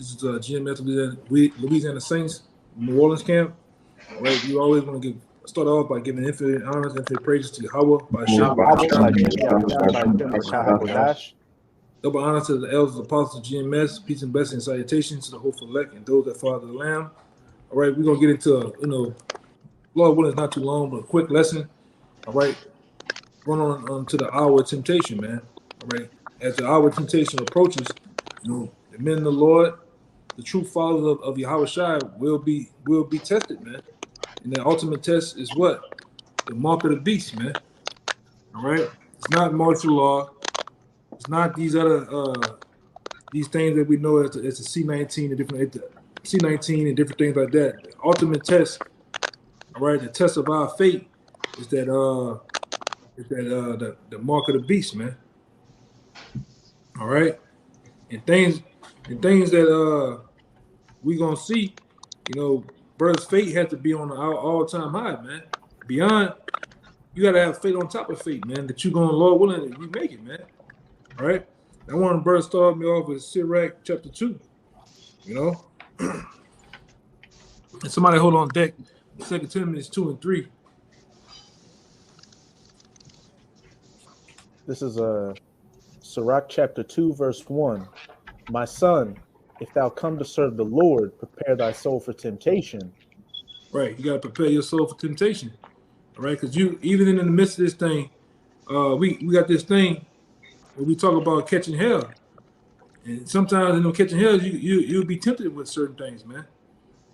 This is GMS Louisiana Saints, New Orleans camp. All right, you always want to start off by giving infinite honors and infinite praises to Yahweh by double honor to the elders, apostles of GMS, peace and blessings and salutations to the hopeful elect and those that follow the Lamb. All right, we're gonna get into Lord willing, it's not too long, but a quick lesson. All right, going on to the hour of temptation, man. All right, as the hour of temptation approaches, the men of the Lord, the true followers of Yahweh Shai will be tested, man. And the ultimate test is what? The mark of the beast, man. All right, it's not martial law. It's not these other these things that we know as a C-19 and different C-19 and different things like that. The ultimate test, all right, the test of our fate is that the mark of the beast, man. All right, and things that we gonna see, brother's fate has to be on our all-time high, man. Beyond, you gotta have faith on top of faith, man. That you're gonna, Lord willing, you make it, man. All right. I want to brother start me off with Sirach chapter 2. And somebody hold on deck. 2 Timothy 2 and 3. This is Sirach chapter 2, verse 1. My son, if thou come to serve the Lord, prepare thy soul for temptation. Right. You got to prepare your soul for temptation. All right. Because you, even in the midst of this thing, we got this thing where we talk about catching hell. And sometimes in catching hell, you'll be tempted with certain things, man.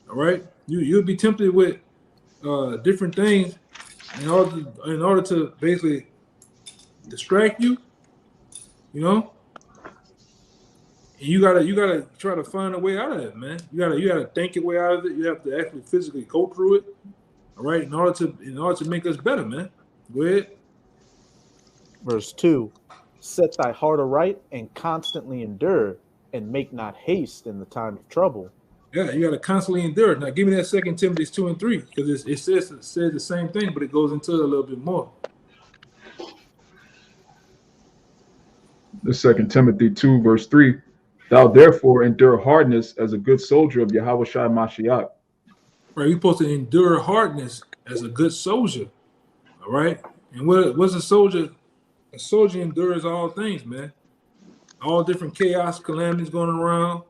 All right. You'll be tempted with different things in order to basically distract you, And you gotta try to find a way out of it, man. You gotta think your way out of it. You have to actually physically go through it, all right, in order to make us better, man. Go ahead. Verse 2: Set thy heart aright and constantly endure, and make not haste in the time of trouble. Yeah, you gotta constantly endure. Now give me that 2 Timothy 2 and 3, because it says the same thing, but it goes into it a little bit more. The 2 Timothy 2, verse 3. Thou therefore endure hardness as a good soldier of Yahweh Shai Mashiach. Right, you're supposed to endure hardness as a good soldier. All right. And what's a soldier? A soldier endures all things, man. All different chaos, calamities going around.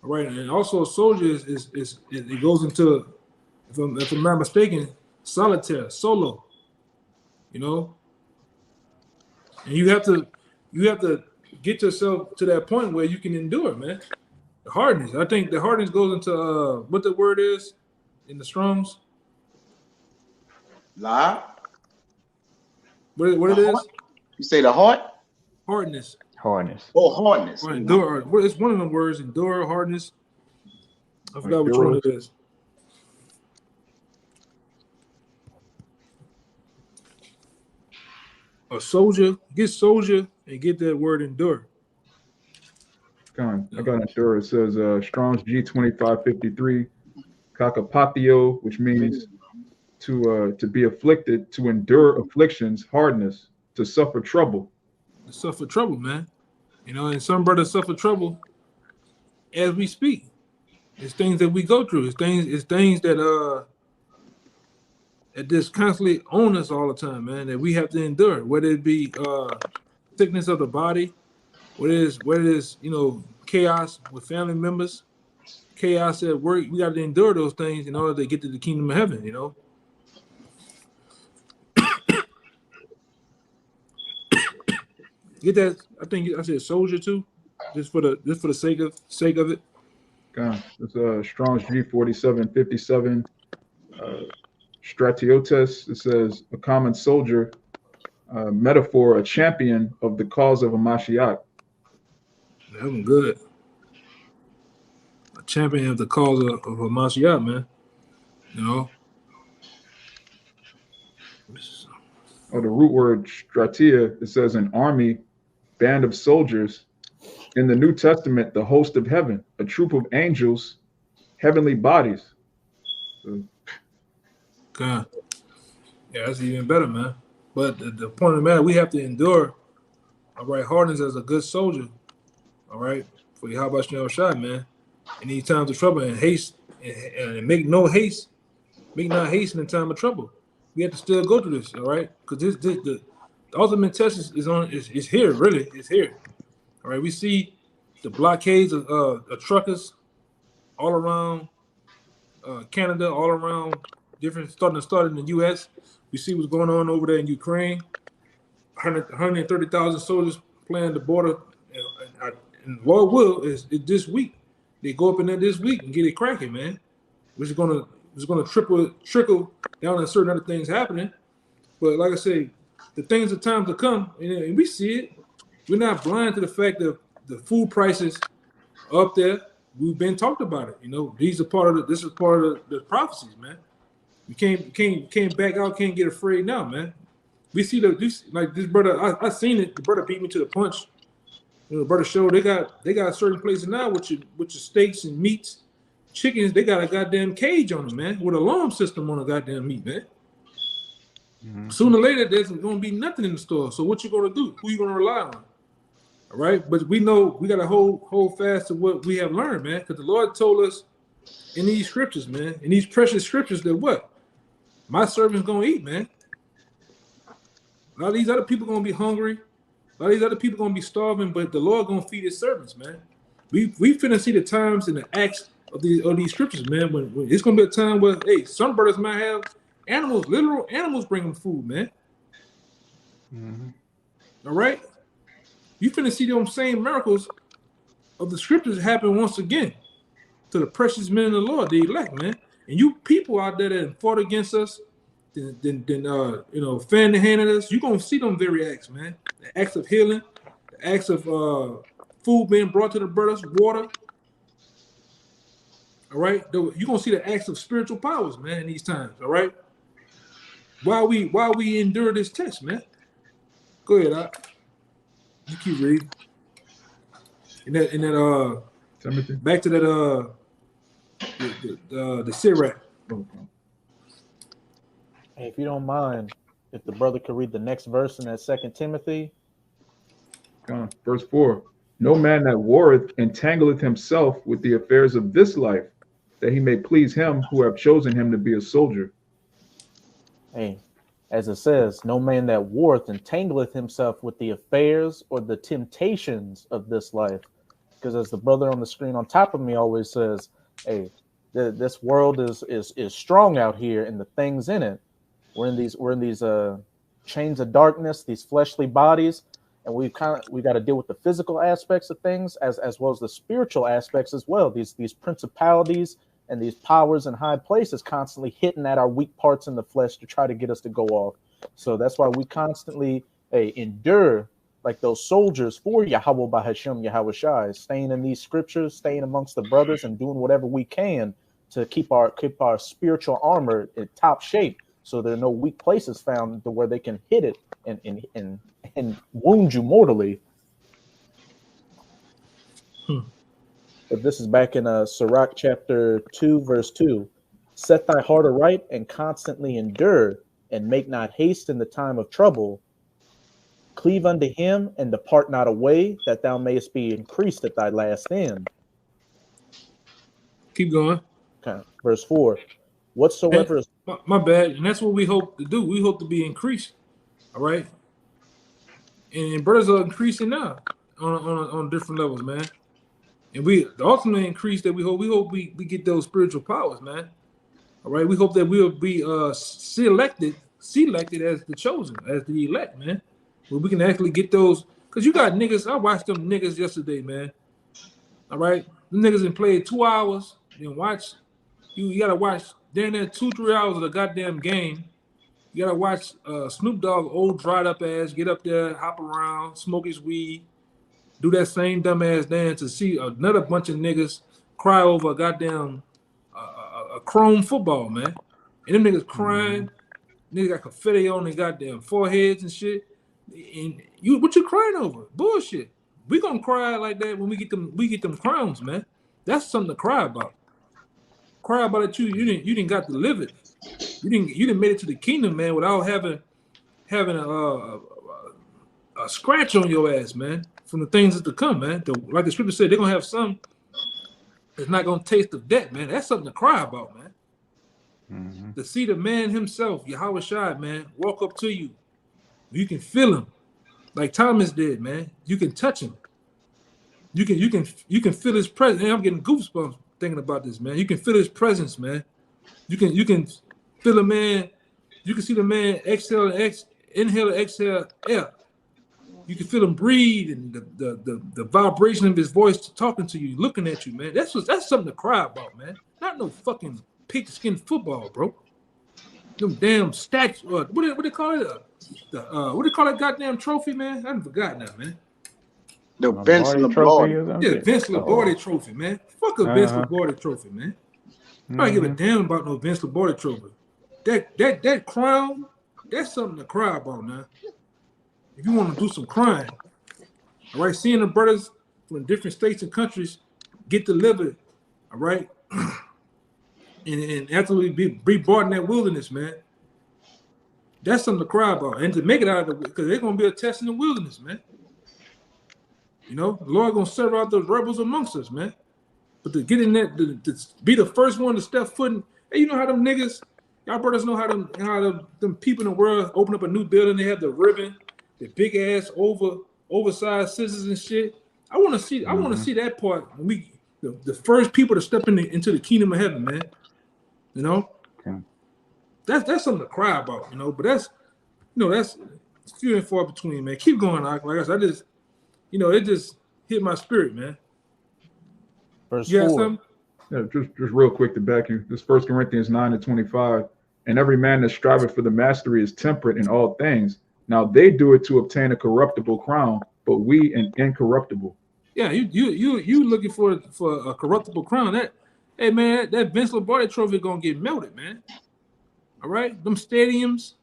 All right. And also a soldier it goes into, if I'm not mistaken, solitaire, solo. And you have to get yourself to that point where you can endure, man. The hardness. I think the hardness goes into what the word is in the Strong's. Lie. What it is? You say the heart? Hardness. Hardness. Oh, hardness. Or endure. It's one of them words. Endure, hardness. I forgot which one it is. A soldier. Get soldier and get that word endure. I got endure. It says Strong's G2553, kakapatio, which means to be afflicted, to endure afflictions, hardness, to suffer trouble. To suffer trouble, man. And some brothers suffer trouble as we speak. It's things that we go through. It's things that that just constantly own us all the time, man, that we have to endure, whether it be sickness of the body, whether it is chaos with family members, chaos at work. We got to endure those things in order to get to the kingdom of heaven, Get that? I think I said soldier too, just for the sake of it. It's Strong's G4757, Stratiotes. It says a common soldier, metaphor, a champion of the cause of a Mashiach. That one good. A champion of the cause of a Mashiach, man. The root word stratia, it says an army, band of soldiers. In the New Testament, the host of heaven, a troop of angels, heavenly bodies. God. Yeah, that's even better, man. But the point of the matter, we have to endure, all right, hardness as a good soldier, all right, for Yahweh Shai, man. in these times of trouble, and haste and make not haste in the time of trouble. We have to still go through this, all right? Because the ultimate test is here, really. It's here. All right. We see the blockades of truckers all around Canada, all around different starting in the U.S. We see what's going on over there in Ukraine. 130,000 soldiers playing the border, and Lord will is this week. They go up in there this week and get it cracking, man. Which is gonna trickle down to certain other things happening. But like I say, the things of time to come, and we see it. We're not blind to the fact that the food prices are up there. We've been talked about it. This is part of the prophecies, man. You can't back out, can't get afraid now, man. We see this brother. I seen it. The brother beat me to the punch. The brother showed they got certain places now with your steaks and meats, chickens. They got a goddamn cage on them, man, with an alarm system on the goddamn meat, man. Mm-hmm. Sooner or later, there's gonna be nothing in the store. So what you gonna do? Who you gonna rely on? All right, but we know we gotta hold fast to what we have learned, man, because the Lord told us in these scriptures, man, in these precious scriptures, that what my servant's gonna eat, man. A lot of these other people gonna be hungry. A lot of these other people gonna be starving, but the Lord gonna feed His servants, man. We finna see the times and the acts of these scriptures, man. When it's gonna be a time where, hey, some brothers might have animals, literal animals, bring them food, man. Mm-hmm. All right, you finna see them same miracles of the scriptures happen once again to the precious men of the Lord, the elect, man. And you people out there that fought against us, then fan the hand at us, you're gonna see them very acts, man. The acts of healing, the acts of food being brought to the brothers, water. All right, you're gonna see the acts of spiritual powers, man, in these times. All right, while we endure this test, man. Go ahead, Doc. You keep reading. And that Timothy. Back to that the Sirach. Hey, if you don't mind, if the brother could read the next verse in that 2 Timothy. Verse 4. No man that warreth entangleth himself with the affairs of this life, that he may please him who have chosen him to be a soldier. Hey, as it says, no man that warreth entangleth himself with the affairs or the temptations of this life. Because as the brother on the screen on top of me always says, hey, this world is strong out here, and the things in it. We're in these chains of darkness, these fleshly bodies, and we got to deal with the physical aspects of things as well as the spiritual aspects as well. These principalities and these powers in high places constantly hitting at our weak parts in the flesh to try to get us to go off. So that's why we constantly endure like those soldiers for Yahweh Bahashem Yahweh Shai, staying in these scriptures, staying amongst the brothers, and doing whatever we can to keep our spiritual armor in top shape, so there are no weak places found to where they can hit it and wound you mortally. But this is back in Sirach chapter 2, verse 2. Set thy heart aright and constantly endure, and make not haste in the time of trouble. Cleave unto him and depart not away, that thou mayest be increased at thy last end. Keep going. Okay. Verse 4. Whatsoever is... My bad. And that's what we hope to do. We hope to be increased. All right. And brothers are increasing now on different levels, man. And the ultimate increase that we hope we get those spiritual powers, man. All right. We hope that we'll be selected as the chosen, as the elect, man. Where we can actually get those, because you got niggas. I watched them niggas yesterday, man. All right. Them niggas done played 2 hours. Then watch. You gotta watch down there 2-3 hours of the goddamn game. You gotta watch Snoop Dogg, old dried up ass, get up there, hop around, smoke his weed, do that same dumb ass dance, to see another bunch of niggas cry over a goddamn a chrome football, man. And them niggas crying, niggas got confetti on their goddamn foreheads and shit. And what you crying over? Bullshit. We gonna cry like that when we get them crowns, man. That's something to cry about. Cry about it too. You didn't got to live it. You didn't made it to the kingdom, man, without having a scratch on your ass, man, from the things that's to come, man. Like the scripture said, they're gonna have some is not gonna taste of death, man. That's something to cry about, man. Mm-hmm. To see the man himself, Yahweh Shai, man, walk up to you. You can feel him, like Thomas did, man. You can touch him. You can feel his presence. And I'm getting goosebumps thinking about this, man. You can feel his presence, man. You can feel a man. You can see the man exhale and inhale and exhale air. You can feel him breathe and the vibration of his voice talking to you, looking at you, man. That's something to cry about, man. Not no fucking pigskin football, bro. Them damn statues. What they call it? What do they call that goddamn trophy, man? I forgot now, man. The Vince Trophy or Lombardi. something? Yeah, Vince Lombardi trophy, man. Fuck a Vince Lombardi trophy, man. I don't give a damn about no Vince Lombardi trophy. That crown, that's something to cry about now. If you want to do some crying, all right, seeing the brothers from different states and countries get delivered, all right, and absolutely be brought in that wilderness, man. That's something to cry about, and to make it out of the, because they're gonna be a test in the wilderness, man. You know, the Lord gonna serve out those rebels amongst us, man. But to get in that, to be the first one to step foot in, hey, you know how them niggas, y'all brothers know how them people in the world open up a new building, they have the ribbon, the big ass oversized scissors and shit. I want to see that part when we the first people to step into the kingdom of heaven, man. You know, that's something to cry about, you know. But that's few and far between, man. Keep going, like I said, it just hit my spirit, man. Verse You got 4. something? Yeah, just real quick to back you. This 1 Corinthians 9:25. And every man that striveth for the mastery is temperate in all things. Now they do it to obtain a corruptible crown, but we an incorruptible. Yeah, you looking for a corruptible crown. Hey man, that Vince Lombardi trophy gonna get melted, man. All right, them stadiums,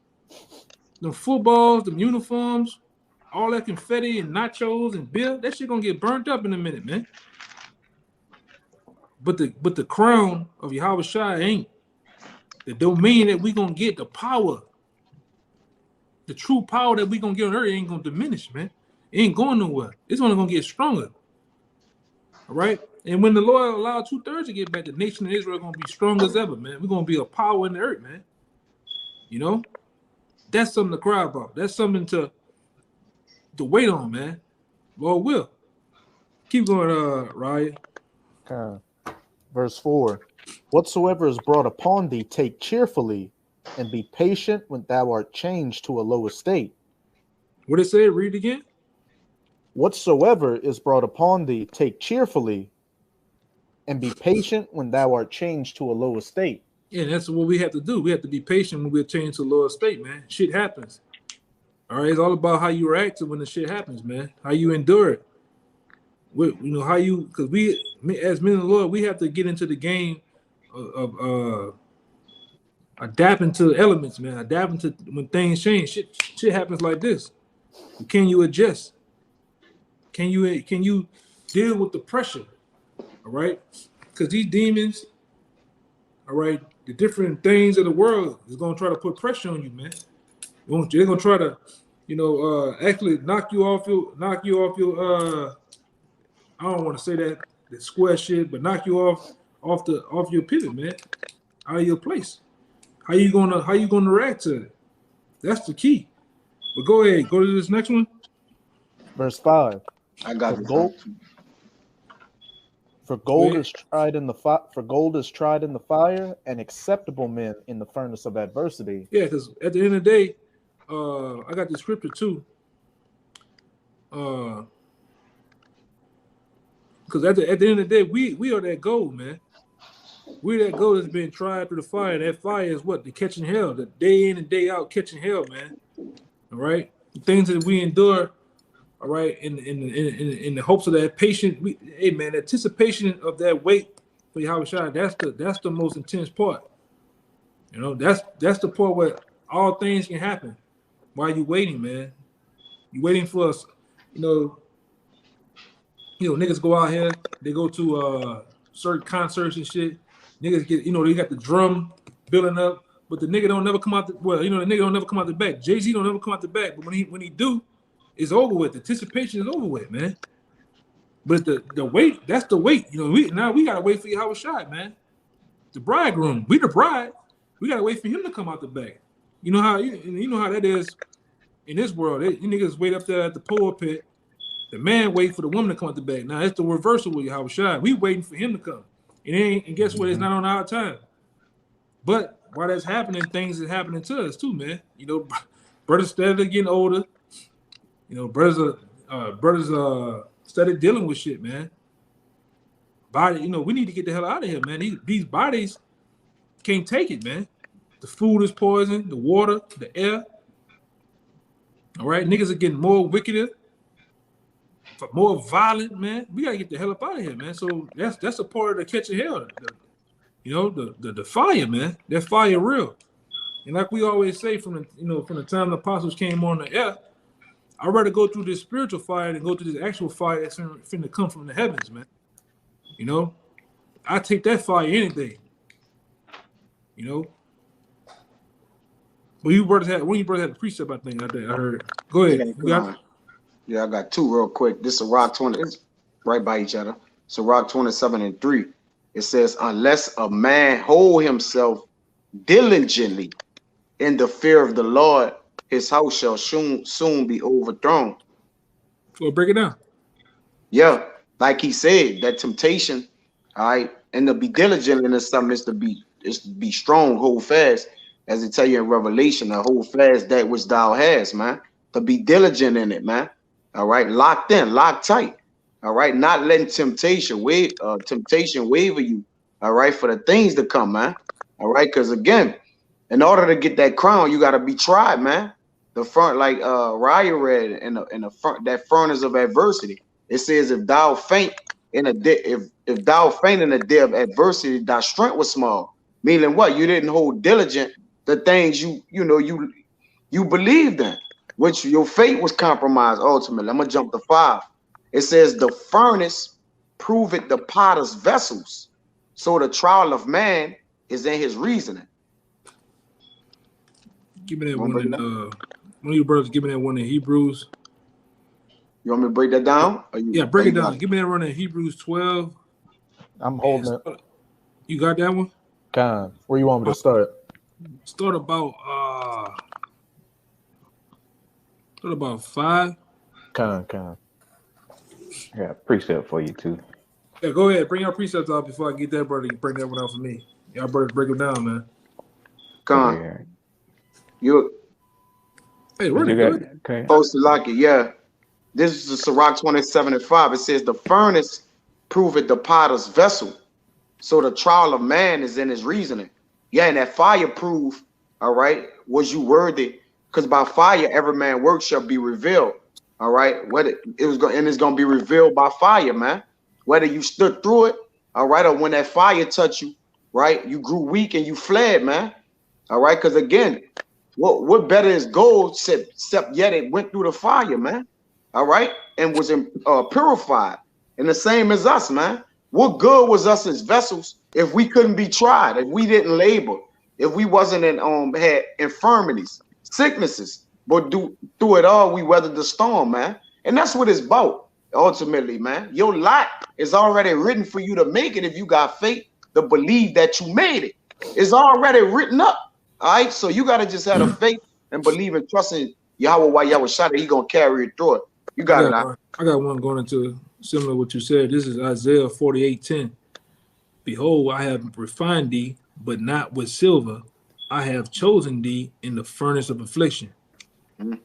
them footballs, them uniforms, all that confetti and nachos and beer, that shit gonna get burnt up in a minute, man. But the crown of Yahweh Shai ain't. The domain that we gonna get, the power, the true power that we gonna get on earth ain't gonna diminish, man. It ain't going nowhere. It's only gonna get stronger. All right. And when the Lord allowed 2/3 to get back, the nation of Israel gonna be strong as ever, man. We're gonna be a power in the earth, man. You know, that's something to cry about. That's something to wait on, man. Lord will. Keep going, Raya. Verse 4. Whatsoever is brought upon thee, take cheerfully, and be patient when thou art changed to a low estate. What it say? Read again. Whatsoever is brought upon thee, take cheerfully, and be patient when thou art changed to a low estate. Yeah, that's what we have to do. We have to be patient when we're changed to a lower state, man. Shit happens. All right, it's all about how you react to when the shit happens, man. How you endure it. How you, because as men of the Lord, we have to get into the game of adapting to elements, man. Adapting to when things change. Shit happens like this. Can you adjust? Can you deal with the pressure? All right, because these demons, all right, the different things of the world is gonna try to put pressure on you, man. They're gonna try to, actually knock you off your. I don't want to say that square shit, but knock you off your pivot, man, out of your place. How you gonna react to it? That's the key. But go ahead, go to this next one. Verse 5. I got For gold is tried in the fire, and acceptable men in the furnace of adversity. Yeah, because at the end of the day, I got the scripture too. Because at the end of the day, we are that gold, man. We're that gold that's been tried through the fire. That fire is what? The catching hell, the day in and day out catching hell, man. All right, the things that we endure. All right, in the hopes of that patient, hey man, anticipation of that wait for Yahweh Shai, that's the most intense part. You know, that's the part where all things can happen while you waiting, man. You waiting for us, niggas go out here, they go to certain concerts and shit. Niggas get, they got the drum building up, but the nigga don't never come out the nigga don't never come out the back. Jay-Z don't never come out the back, but when he do, it's over with. The anticipation is over with, man. But the wait, that's the wait. You know, we gotta wait for Yahweh Shai, man. The bridegroom. We the bride. We gotta wait for him to come out the back. You know how you know how that is in this world. You niggas wait up there at the pulpit. The man wait for the woman to come out the back. Now it's the reversal with Yahweh Shai. We waiting for him to come. And guess what? It's not on our time. But while that's happening, things is happening to us too, man. You know, brothers steadily getting older. You know, brothers started dealing with shit, man. Body, you know, we need to get the hell out of here, man. These bodies can't take it, man. The food is poison, the water, the air. All right, niggas are getting more wickeder, more violent, man. We gotta get the hell up out of here, man. So that's a part of the catch of hell. The fire, man. That fire real. And like we always say from the time the apostles came on the air, I'd rather go through this spiritual fire than go through this actual fire that's finna come from the heavens, man. You know, I take that fire any day. You know. Well, you brothers had the precept, I think. I heard. Go ahead. Yeah, I got two real quick. This is Rock 20. It's right by each other. So Rock 27:3. It says, unless a man hold himself diligently in the fear of the Lord, his house shall soon be overthrown. So break it down. Yeah, like he said, that temptation, all right, and to be diligent in something is to be strong, hold fast, as it tell you in Revelation, to hold fast that which thou hast, man. To be diligent in it, man. All right, locked in, locked tight. All right, not letting temptation waver you. All right, for the things to come, man. All right, because again, in order to get that crown, you got to be tried, man. The front, like Raya read in the front, that furnace of adversity. It says, if thou faint in a if thou faint in the day of adversity, thy strength was small. Meaning what? You didn't hold diligent the things you believed in, which your faith was compromised ultimately. I'm gonna jump to 5. It says, the furnace proveth the potter's vessels, so the trial of man is in his reasoning. Give me that one in one of your brothers. Give me that one in Hebrews. You want me to break that down? Yeah, break it down. Give me that one in Hebrews 12. I'm holding it. You got that one? Where you want me to start? Start about 5. Yeah, precept for you too. Yeah, go ahead. Bring your precepts out before I get that, brother. You bring that one out for me. Y'all brothers break them down, man. Con. Hey, where you got? Okay. Supposed to like it, yeah. This is the Sirach 27:5. It says, the furnace proveth the potter's vessel, so the trial of man is in his reasoning. Yeah, and that fire proof, all right, was you worthy? Because by fire every man work shall be revealed. All right, whether it's gonna be revealed by fire, man. Whether you stood through it, all right, or when that fire touched you, right, you grew weak and you fled, man. All right, because again, what better is gold except yet it went through the fire, man. All right, and was purified. And the same as us, man. What good was us as vessels if we couldn't be tried, if we didn't labor, if we wasn't had infirmities, sicknesses, but through it all, we weathered the storm, man. And that's what it's about, ultimately, man. Your lot is already written for you to make it if you got faith to believe that you made it. It's already written up, all right? So you got to just have the faith and believe and trust in Yahweh while Yahweh shot it. He going to carry it through it. You got it. I got one going into similar to what you said. This is Isaiah 48:10. Behold, I have refined thee, but not with silver. I have chosen thee in the furnace of affliction. Mm-hmm.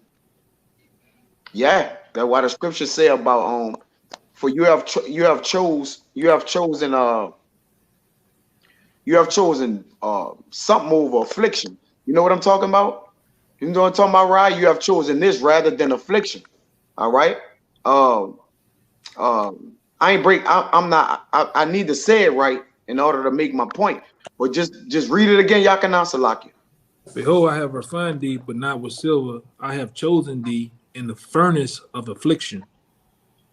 Yeah, that's why the scriptures say about for you have chosen something over affliction. You know what I'm talking about? You know what I'm talking about, right? You have chosen this rather than affliction. All right. I need to say it right in order to make my point. But just read it again, Yakana Salaki. Behold, I have refined thee, but not with silver. I have chosen thee in the furnace of affliction.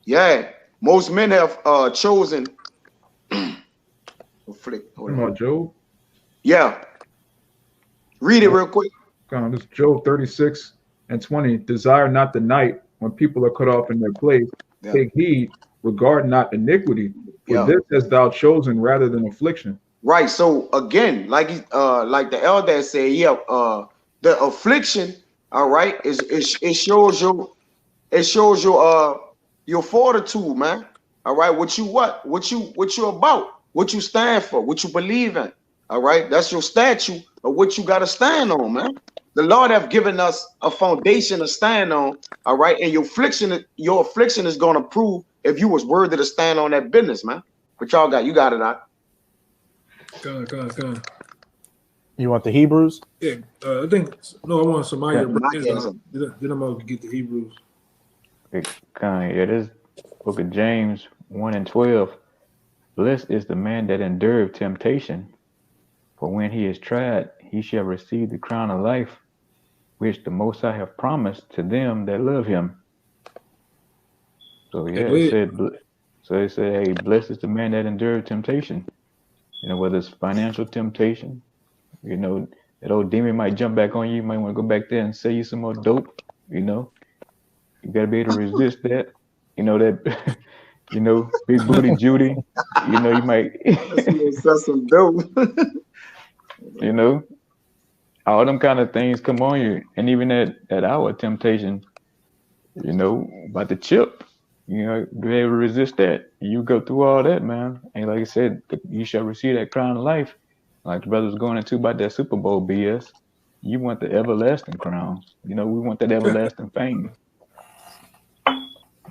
Yeah, most men have chosen. About Job? Yeah. Read it real quick. This is Job 36:20. Desire not the night when people are cut off in their place. Yeah. Take heed regard not iniquity, for Yeah. this hast thou chosen rather than affliction. Right. So again, like the elder said, yeah, the affliction, all right, it shows your fortitude, man. All right, what you about, what you stand for, what you believe in. All right, that's your statue of what you got to stand on, man. The Lord have given us a foundation to stand on. All right, and your affliction is going to prove if you was worthy to stand on that business, man. But you got it out. Come on. You want the Hebrews? Yeah, I think no. I want somebody to break this Yeah. down. Then I'm gonna get the Hebrews. Yeah, this book of James 1:12. Blessed is the man that endureth temptation, for when he is tried, he shall receive the crown of life, which the Most High have promised to them that love him. So yeah, it said, hey, blessed is the man that endureth temptation. You know, whether it's financial temptation, you know, that old demon might jump back on you. You might want to go back there and sell you some more dope. You know, you gotta be able to resist that. You know that. You know, big booty Judy. You know, you might. Sell some dope. You know, all them kind of things come on you, and even at our temptation, you know, about the chip. You know, be able to resist that. You go through all that, man. And like I said, you shall receive that crown of life. Like the brother was going into about that Super Bowl BS. You want the everlasting crown. You know, we want that everlasting fame.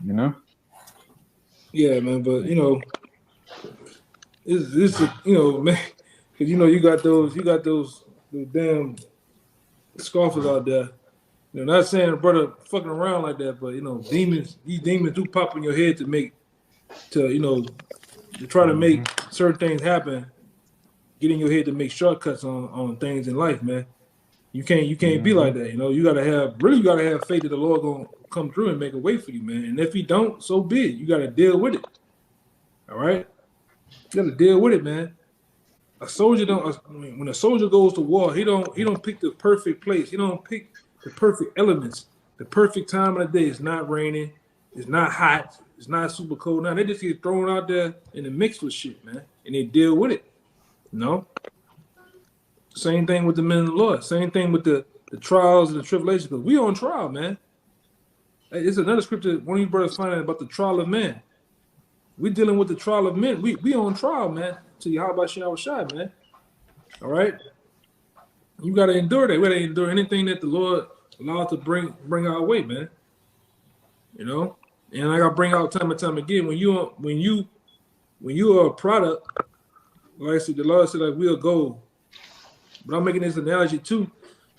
You know? Yeah, man. But you know, it's you know, man, because you know you got those damn scoffers out there. You know, not saying a brother fucking around like that, but you know, these demons do pop in your head to try to make certain things happen. Get in your head to make shortcuts on things in life, man. You can't be like that. You know, you gotta have faith that the Lord gonna come through and make a way for you, man. And if he don't, so be it. You gotta deal with it. All right, you gotta deal with it, man. A soldier when a soldier goes to war, he don't pick the perfect place. He don't pick the perfect elements, the perfect time of the day. It's not raining, it's not hot, it's not super cold. Now they just get thrown out there in the mix with shit, man, and they deal with it. You know? Same thing with the men of the Lord. Same thing with the trials and the tribulations. Because we on trial, man. It's another scripture one of you brothers find out about the trial of man. We dealing with the trial of men. We on trial, man. To Yahweh Shai, man. All right? You got to endure that. We got to endure anything that the Lord allowed to bring our way, man. You know? And I got to bring out time and time again, when you are a product, like I said, the Lord said, like, we'll go. But I'm making this analogy too.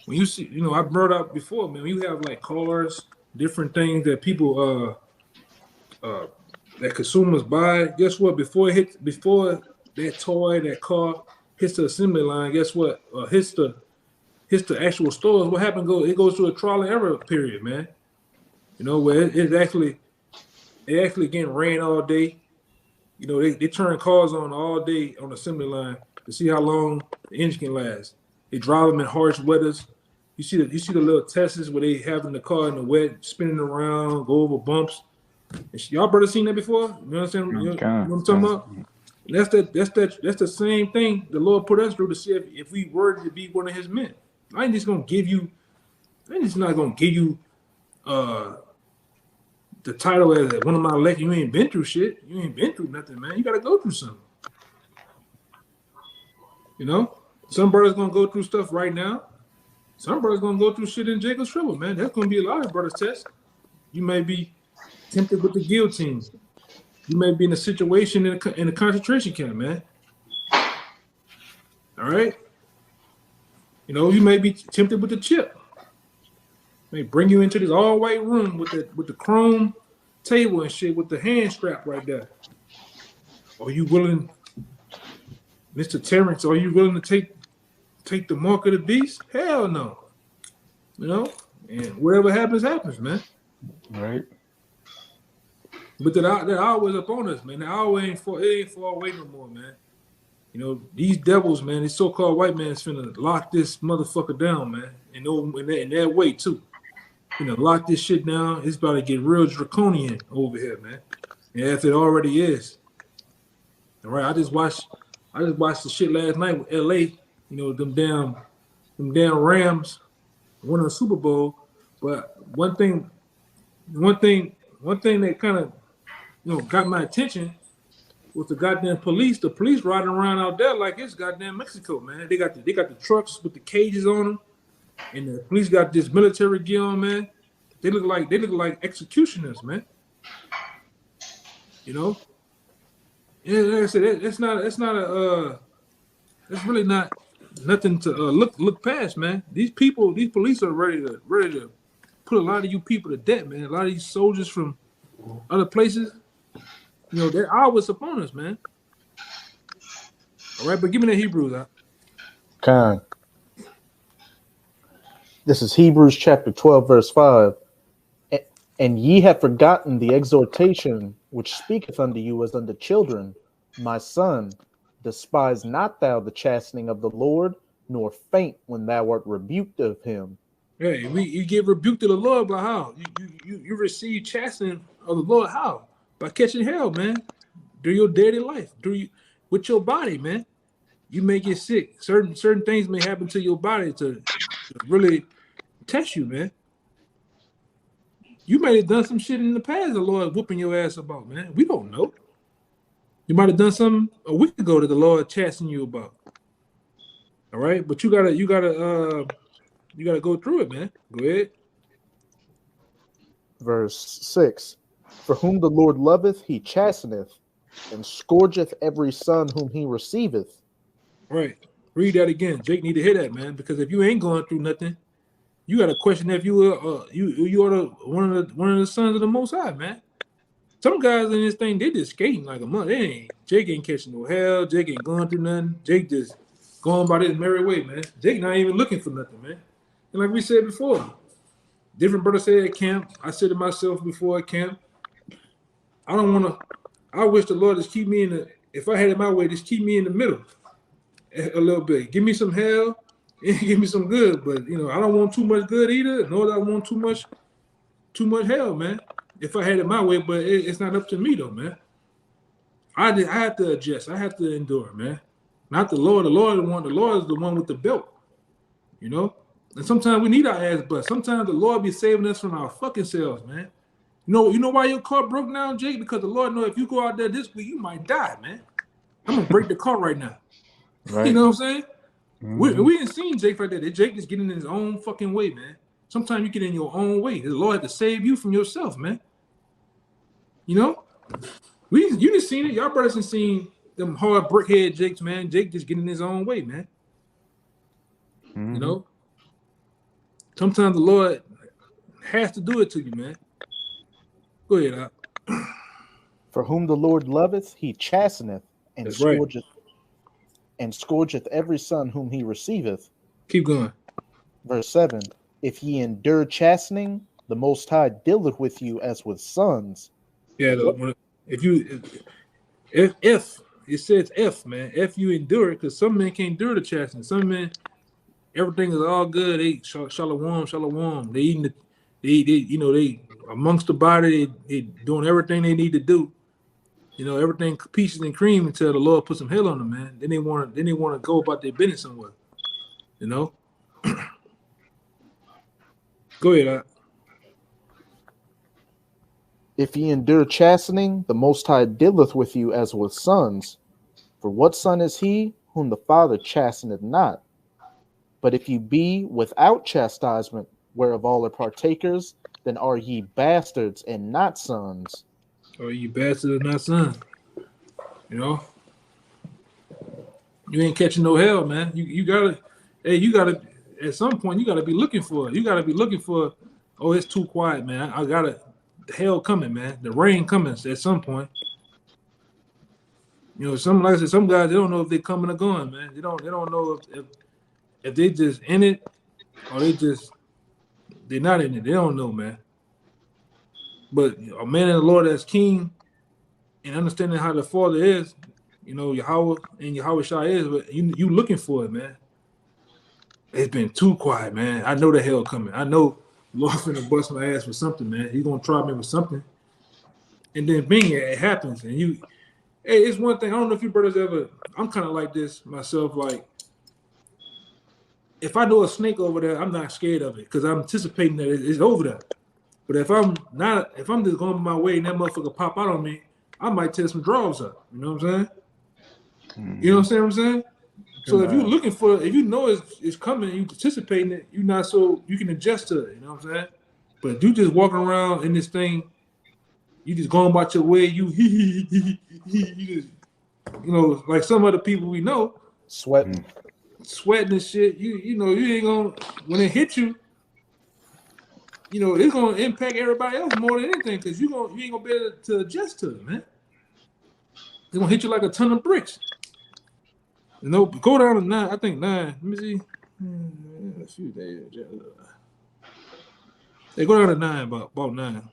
When you see, you know, I brought up before, man, you have like cars, different things that people that consumers buy. Guess what? Before that toy, that car hits the assembly line, guess what? Hits the actual stores. What happened? It goes through a trial and error period, man. You know, where it actually getting ran all day. You know, they turn cars on all day on the assembly line to see how long the engine can last. They drive them in harsh weathers. You see the little tests where they having the car in the wet, spinning around, go over bumps. And y'all brothers seen that before? You know what I'm saying? You know what I'm talking about? And that's the same thing the Lord put us through to see if we were to be one of his men. I ain't just not gonna give you the title as one of my elect. You ain't been through shit. You ain't been through nothing, man. You gotta go through something. You know? Some brothers gonna go through stuff right now. Some brothers gonna go through shit in Jacob's trouble, man. That's gonna be a lot of brothers' test. You may be tempted with the guillotine. You may be in a situation in a concentration camp, man. All right? You know, you may be tempted with the chip. May bring you into this all-white room with the chrome table and shit with the hand strap right there. Are you willing, Mr. Terrence, are you willing to take the mark of the beast? Hell no. You know? And whatever happens, man. Right. But that hour is up on us, man. The hour ain't far away no more, man. You know, these devils, man, these so-called white man is finna lock this motherfucker down, man. And in that way, too. You know, lock this shit down. It's about to get real draconian over here, man. Yeah, if it already is. All right, I just watched the shit last night with LA. You know, them damn Rams won the Super Bowl. But one thing that kind of got my attention was the goddamn police. The police riding around out there like it's goddamn Mexico, man. They got the trucks with the cages on them, and the police got this military gear on, man. They look like executioners, man. You know. Yeah, like I said, it's really not nothing to look past, man. These police are ready to put a lot of you people to death, man. A lot of these soldiers from other places, they're always upon us, man. All right, but give me the Hebrews out. Khan. This is Hebrews chapter 12, verse 5. And ye have forgotten the exhortation which speaketh unto you as unto children, my son, despise not thou the chastening of the Lord, nor faint when thou art rebuked of him. Hey, you get rebuked of the Lord, but how? You receive chastening of the Lord, how? By catching hell, man. Through your daily life, with your body, man. You may get sick. Certain things may happen to your body to really test you, man. You might have done some shit in the past the Lord whooping your ass about, man. We don't know. You might have done something a week ago that the Lord chastening you about. All right, but you gotta go through it, man. Go ahead. Verse 6. For whom the Lord loveth, he chasteneth, and scourgeth every son whom he receiveth. Right. Read that again. Jake need to hear that, man, because if you ain't going through nothing, you got to question if you are one of the sons of the Most High, man. Some guys in this thing, they just skating like a month. Jake ain't catching no hell. Jake ain't going through nothing. Jake just going by his merry way, man. Jake not even looking for nothing, man. And like we said before, different brothers say at camp. I said to myself before at camp, I wish the Lord just keep me if I had it my way, just keep me in the middle a little bit. Give me some hell and give me some good. But, I don't want too much good either, nor do I want too much hell, man. If I had it my way, but it's not up to me, though, man. I have to adjust. I have to endure, man. Not the Lord. The Lord is the one with the belt, And sometimes we need our ass bust. Sometimes the Lord be saving us from our fucking selves, man. You know why your car broke down, Jake? Because the Lord know if you go out there this week, you might die, man. I'm gonna break the car right now. Right. You know what I'm saying? Mm-hmm. We didn't see Jake like that. Jake is getting in his own fucking way, man. Sometimes you get in your own way. The Lord had to save you from yourself, man. You just seen it. Y'all brothers have seen them hard brickhead Jakes, man. Jake just getting in his own way, man. Mm-hmm. Sometimes the Lord has to do it to you, man. Go ahead, Al. For whom the Lord loveth, he chasteneth, and That's scourgeth, right. And scourgeth every son whom he receiveth. Keep going. Verse 7. If ye endure chastening, the Most High dealeth with you as with sons. Yeah, if it says if, man, if you endure it, because some men can't endure the chastening. Some men, everything is all good. They shalom. They eating they amongst the body, they doing everything they need to do. Everything peaches and cream until the Lord put some hell on them, man. Then they want to go about their business somewhere. Go ahead, If ye endure chastening, the Most High dealeth with you as with sons. For what son is he whom the Father chasteneth not? But if ye be without chastisement, whereof all are partakers, then are ye bastards and not sons. Or you bastards and not sons. You ain't catching no hell, man. You gotta at some point you gotta be looking for it. You gotta be looking for, oh, it's too quiet, man. I gotta hell coming, man. The rain coming at some point. Some guys they don't know if they're coming or going, man. They don't know if they just in it or they're not in it. They don't know, man. But a man in the Lord that's keen and understanding how the Father is, Yahweh and Yahweh Shai is, but you looking for it, man. It's been too quiet, man. I know the hell coming. I know Lord finna bust my ass for something, man. He's gonna try me with something. and then bing, it happens, and you. Hey, it's one thing. I don't know if you brothers ever. I'm kind of like this myself. Like, if I know a snake over there, I'm not scared of it because I'm anticipating that it's over there. But if I'm not, if I'm just going my way and that motherfucker pop out on me, I might tear some drawers up. You know what I'm saying? You know what I'm saying? So if you're looking for, if you know it's coming, you anticipating it, you're not so you can adjust to it. You know what I'm saying? But you just walking around in this thing, you just going about your way. You just, you know, like some other people we know, Sweating. And shit. You know, you ain't gonna when it hit you. You know, it's gonna impact everybody else more than anything because you ain't gonna be able to adjust to it, man. It's gonna hit you like a ton of bricks. You know, go down to 9. I think 9. Let me see. A few days. They go down to 9, about 9.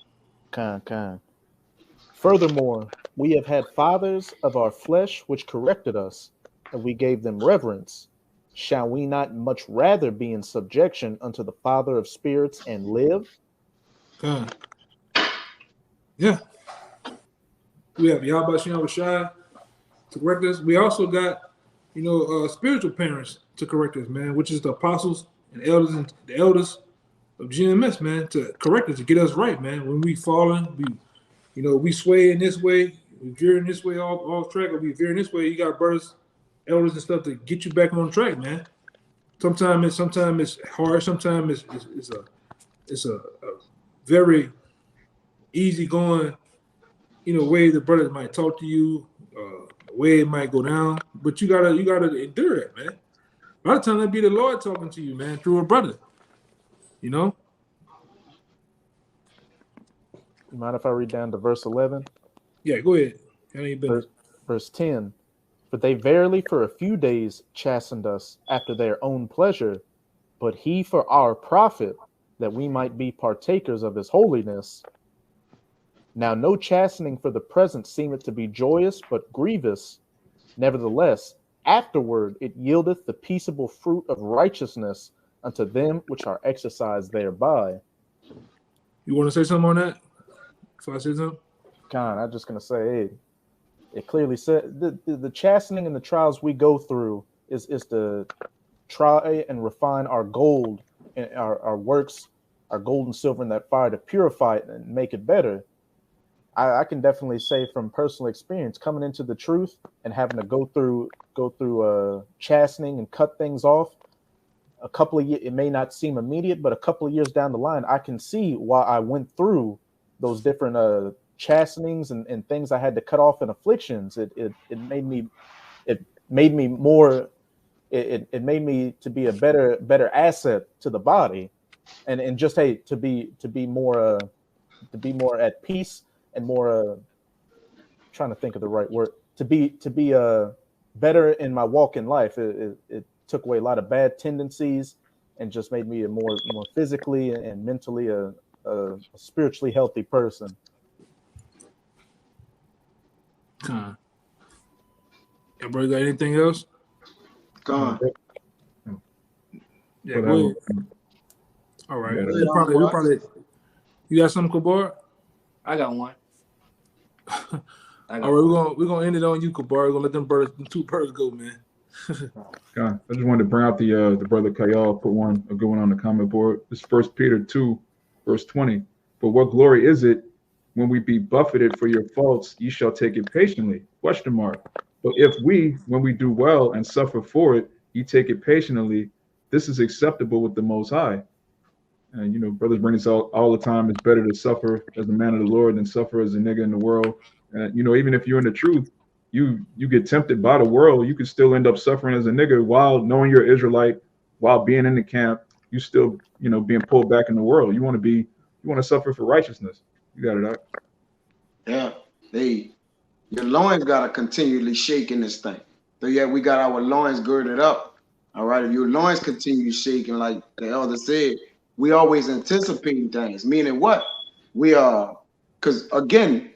Kind. Furthermore, we have had fathers of our flesh which corrected us, and we gave them reverence. Shall we not much rather be in subjection unto the Father of spirits and live? Yeah. We have Yahweh Shai to correct us. We also got, you know, spiritual parents to correct us, man, which is the apostles and elders and the elders of GMS, man, to correct us, to get us right, man. When we falling, we sway in this way, we veering this way off track, or we veering this way. You got brothers, elders, and stuff to get you back on track, man. Sometimes it's hard. Sometimes it's a very easy going, you know, way the brothers might talk to you, way it might go down, but you gotta endure it, man. A lot of times that be the Lord talking to you, man, through a brother. You know. You mind if I read down to verse 11? Yeah, go ahead. Verse 10. For they verily for a few days chastened us after their own pleasure, but he for our profit, that we might be partakers of his holiness. Now no chastening for the present seemeth to be joyous, but grievous. Nevertheless, afterward it yieldeth the peaceable fruit of righteousness unto them which are exercised thereby. You want to say something on that? Before I say something? God, I'm just going to say, hey, it clearly said the chastening and the trials we go through is to try and refine our gold and our works, our gold and silver in that fire to purify it and make it better. I can definitely say from personal experience, coming into the truth and having to go through chastening and cut things off. A couple of years, it may not seem immediate, but a couple of years down the line, I can see why I went through those different chastenings and things I had to cut off and afflictions. It made me to be a better asset to the body, and just to be more at peace and more trying to think of the right word, to be better in my walk in life. It took away a lot of bad tendencies and just made me a more physically and mentally a spiritually healthy person. Yeah, bro, got anything else? Go on. Yeah, go ahead. All right. You got something, Kabar? I got one. All right, we're gonna end it on you, Kabar. We're gonna let them two birds go, man. God, I just wanted to bring out the brother Kayal put a good one on the comment board. This is 1 Peter 2, verse 20. But what glory is it when we be buffeted for your faults, ye shall take it patiently? ? But if we, when we do well and suffer for it, ye take it patiently, this is acceptable with the Most High. And, you know, brothers bring this out all the time. It's better to suffer as a man of the Lord than suffer as a nigga in the world. And, you know, even if you're in the truth, you get tempted by the world, you could still end up suffering as a nigga while knowing you're Israelite, while being in the camp, you still, you know, being pulled back in the world. You want to suffer for righteousness. You got it out. Yeah. Your loins got to continually shake in this thing. So yeah, we got our loins girded up. All right. If your loins continue shaking, like the elder said, we always anticipating things. Meaning what? We are, because again,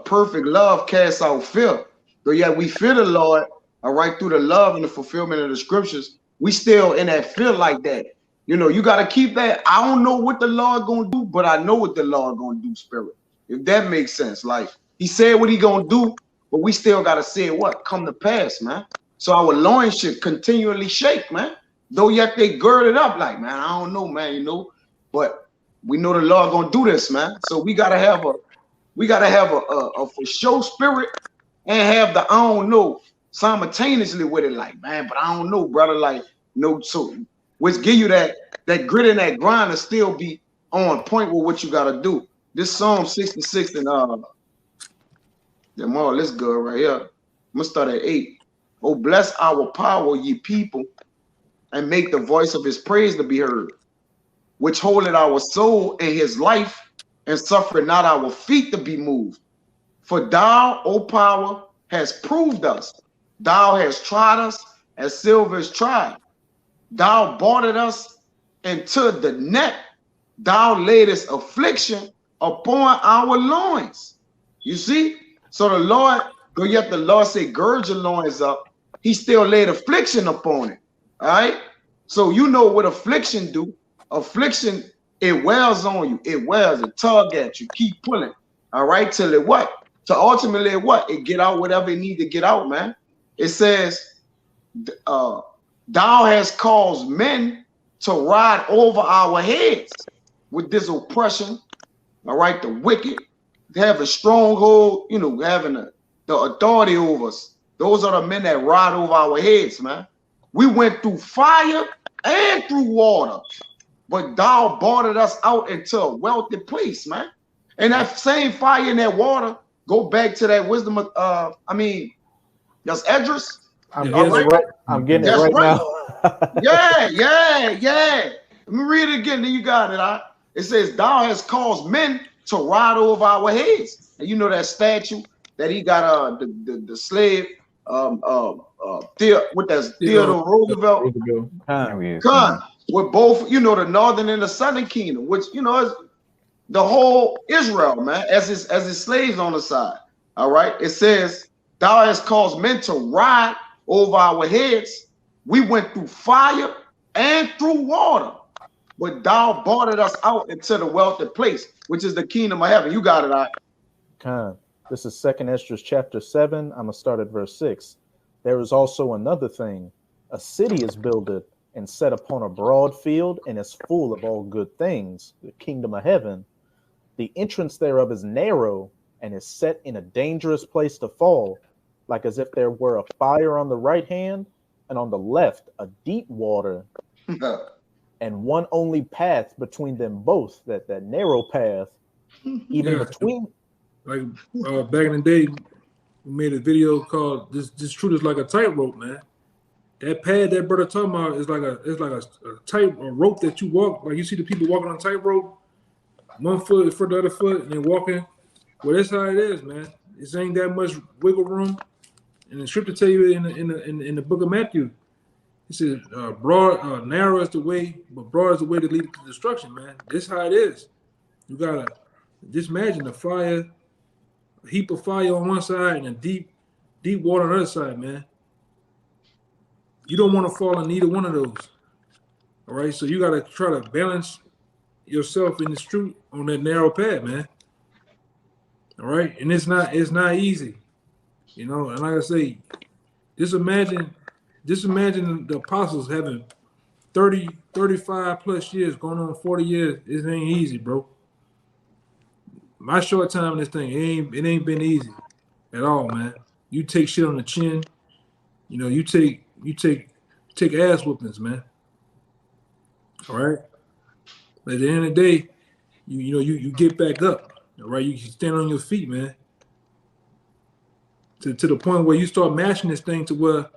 perfect love casts out fear. So yeah, we fear the Lord, all right, through the love and the fulfillment of the scriptures. We still in that fear like that. You know, you got to keep that. I don't know what the Lord gonna do, but I know what the Lord gonna do, spirit. If that makes sense. Like, He said what he gonna do, but we still gotta see it what come to pass, man. So our loins should continually shake, man. Though yet they girded up, like, man, I don't know, man, you know, but we know the Lord gonna do this, man. So we gotta have a for sure spirit and have the I don't know simultaneously with it, like, man, but I don't know, brother, like, no, so which give you that grit and that grind to still be on point with what you gotta do. This Psalm 66 and let's go right here. I'm gonna start at 8. Oh, bless our power, ye people, and make the voice of his praise to be heard, which holdeth our soul in his life, and suffereth not our feet to be moved. For thou, O power, hast proved us. Thou hast tried us as silver is tried. Thou boarded us into the net. Thou laidest affliction upon our loins. You see? So the Lord, though yet the Lord say, gird your loins up, he still laid affliction upon it. All right? So you know what affliction do. Affliction, it wears on you. It wears, it tug at you. Keep pulling. All right? Till it what? To ultimately what? It get out whatever it need to get out, man. It says, thou hast caused men to ride over our heads with this oppression. All right? The wicked have a stronghold, you know, having the authority over us. Those are the men that ride over our heads, man. We went through fire and through water, but thou boarded us out into a wealthy place, man. And that same fire and that water go back to that wisdom of, that's Esdras. I'm getting it right now. yeah. Let me read it again, then you got it. It says, thou hast caused men to ride over our heads. And you know that statue that he got the slave Theodore Roosevelt. With both, you know, the northern and the southern kingdom, which, you know, is the whole Israel, man, as his slaves on the side. All right. It says, thou hast caused men to ride over our heads. We went through fire and through water, but thou boarded us out into the wealthy place, which is the kingdom of heaven. You got it, Khan. This is 2nd Esdras chapter 7. I'm gonna start at verse 6. There is also another thing. A city is builded and set upon a broad field, and is full of all good things, the kingdom of heaven. The entrance thereof is narrow, and is set in a dangerous place to fall, like as if there were a fire on the right hand, and on the left a deep water, and one only path between them both, that narrow path, even between. Like back in the day, we made a video called "This Truth is like a tightrope," man. That pad that brother talking about is like a tight rope that you walk, like you see the people walking on a tightrope, one foot for the other foot, and then walking. Well, that's how it is, man. It ain't that much wiggle room. And the scripture tell you in the book of Matthew, it says, narrow is the way, but broad is the way that leads to destruction, man. This how it is. You gotta just imagine a fire, a heap of fire on one side and a deep water on the other side, man. You don't want to fall in either one of those. All right, so you got to try to balance yourself in the truth on that narrow path, man. All right, and it's not easy, you know. And like I say, just imagine the apostles having 30, 35 plus years, going on 40 years. It ain't easy, bro. My short time in this thing, it ain't been easy at all, man. You take shit on the chin, you know. You take ass whoopings, man. All right. But at the end of the day, you get back up. All right. You stand on your feet, man. To the point where you start mashing this thing to where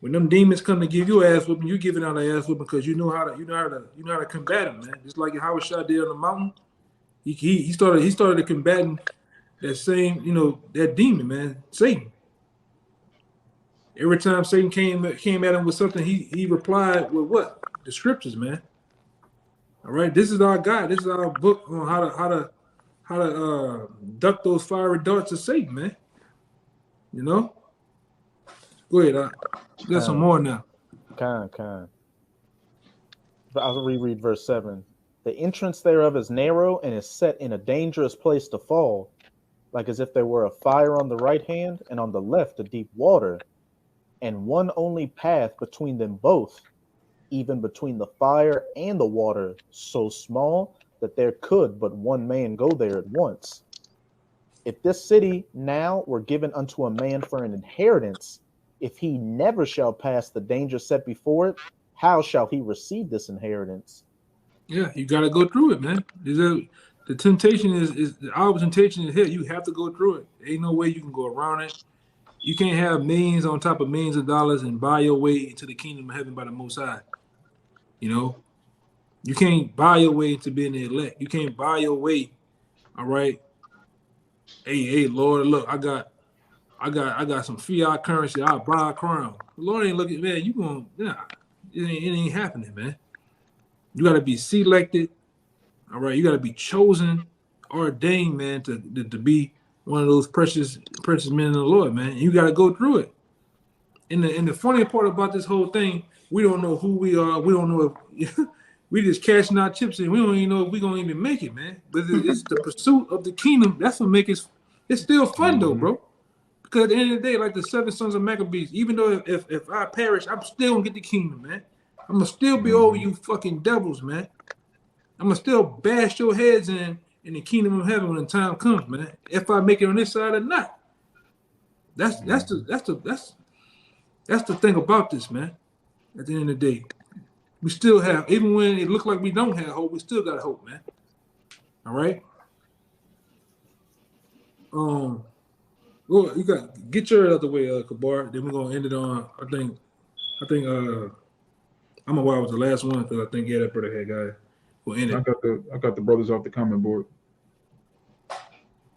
when them demons come to give you ass whooping, you giving out an ass whooping because you know how to combat them, man. Just like Howard Shah did on the mountain. He started combating that same, that demon, man, Satan. Every time Satan came at him with something, he replied with what? The scriptures, man. All right, this is our God. This is our book on how to duck those fiery darts of Satan, man. You know. Go ahead. Got some more now. I'll reread verse 7. The entrance thereof is narrow and is set in a dangerous place to fall, like as if there were a fire on the right hand and on the left a deep water, and one only path between them both, even between the fire and the water, so small that there could but one man go there at once. If this city now were given unto a man for an inheritance, if he never shall pass the danger set before it, how shall he receive this inheritance? Yeah, you got to go through it, man. The temptation is our temptation is here. You have to go through it. Ain't no way you can go around it. You can't have millions on top of millions of dollars and buy your way into the kingdom of heaven by the Most High. You know, you can't buy your way into being the elect. You can't buy your way. All right. Hey, Lord, look, I got some fiat currency. I'll buy a crown. The Lord ain't looking, man. You going, it ain't happening, man. You got to be selected. All right, you got to be chosen, ordained, man, to be one of those precious men in the Lord, man. And you got to go through it. And the funny part about this whole thing, we don't know who we are. We don't know if we just cashing our chips in. We don't even know if we're gonna even make it, man. But it's the pursuit of the kingdom. That's what makes it. It's still fun though, bro. Because at the end of the day, like the 7 sons of Maccabees, even though if I perish, I'm still gonna get the kingdom, man. I'm gonna still be over you fucking devils, man. I'm gonna still bash your heads in the kingdom of heaven when the time comes, man. If I make it on this side or not. That's the thing about this, man. At the end of the day, we still have, even when it looked like we don't have hope, we still got hope, man. All right. Well, you got get your out of the way, Kabar. Then we're gonna end it on. I think. I don't know why I was the last one because I think that brother had guy. We'll end it. I got the brothers off the comment board.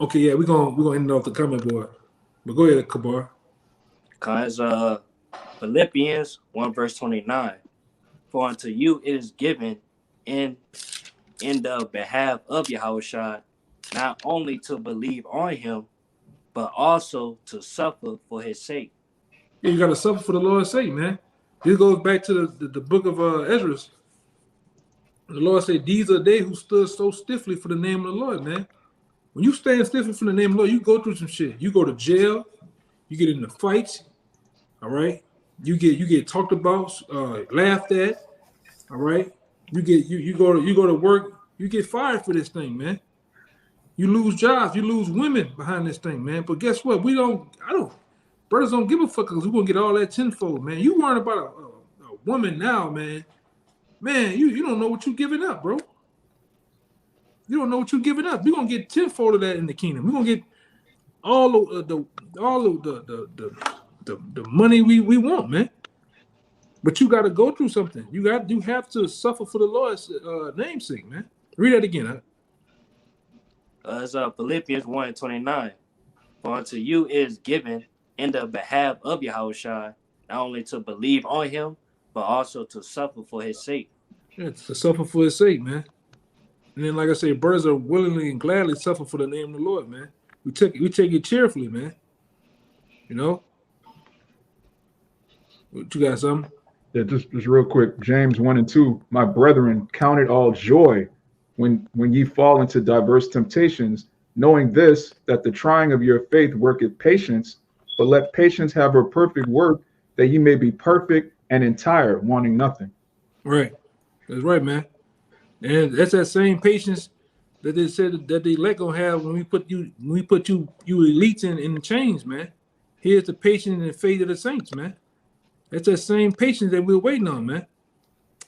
Okay, yeah, we're gonna end it off the comment board. But go ahead, Kabar. Cause Philippians 1 verse 29. For unto you it is given in the behalf of Yahushua, not only to believe on him, but also to suffer for his sake. Yeah, you gotta suffer for the Lord's sake, man. This goes back to the book of Ezra. The Lord said, "These are they who stood so stiffly for the name of the Lord, man." When you stand stiffly for the name of the Lord, you go through some shit. You go to jail, you get into fights, all right. You get talked about, laughed at, all right. You go to work, you get fired for this thing, man. You lose jobs, you lose women behind this thing, man. But guess what? Brothers don't give a fuck because we're gonna get all that tenfold, man. You worrying about a woman now, man. Man, you don't know what you're giving up, bro. You don't know what you're giving up. We're gonna get tenfold of that in the kingdom. We're gonna get all of the money we want, man. But you got to go through something. You have to suffer for the Lord's namesake, man. Read that again. It's Philippians 1:29. For unto you is given in the behalf of Yahushua, not only to believe on him, but also to suffer for his sake. Yeah, to suffer for his sake, man. And then, like I say, brothers are willingly and gladly suffer for the name of the Lord, man. We take it cheerfully, man. You know? What you got, something? Yeah, just real quick. James 1 and 2. My brethren, count it all joy when ye fall into diverse temptations, knowing this, that the trying of your faith worketh patience, but let patience have her perfect work, that ye may be perfect and entire, wanting nothing. Right. That's right, man. And that's that same patience that they said that the elect gonna have when we put you elites in chains, man. Here's the patience and faith of the saints, man. That's that same patience that we're waiting on, man.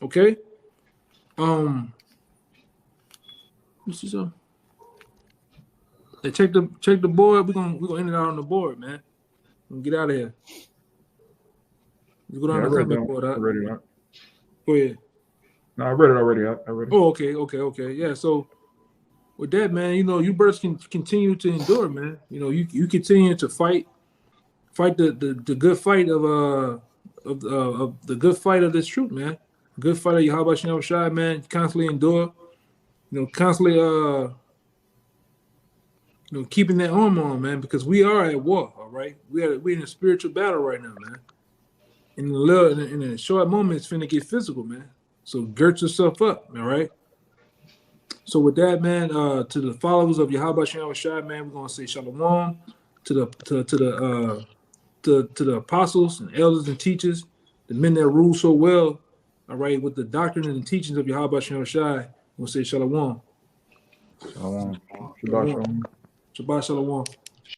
Okay. Let's see something. Hey, check the board. We're gonna end it out on the board, man. We'll get out of here. You go down the comment board. I read it out. Go ahead. No, I read it already. I read it. Oh, okay. Yeah. So with that, man, you know, you brothers can continue to endure, man. You know, you continue to fight the good fight of the good fight of this truth, man. Good fight of Yahweh Shem Shai, man. Constantly endure. You know, constantly keeping that armor on, man, because we are at war, all right? We're in a spiritual battle right now, man. In a short moment, it's finna get physical, man. So girt yourself up, all right? So with that, man, to the followers of Yahweh Shem Shai, man, we're gonna say shalom to the apostles and elders and teachers, the men that rule so well, all right, with the doctrine and the teachings of Yahweh Shem Shai. We'll say shalom. Shalom. Shabbat shalom.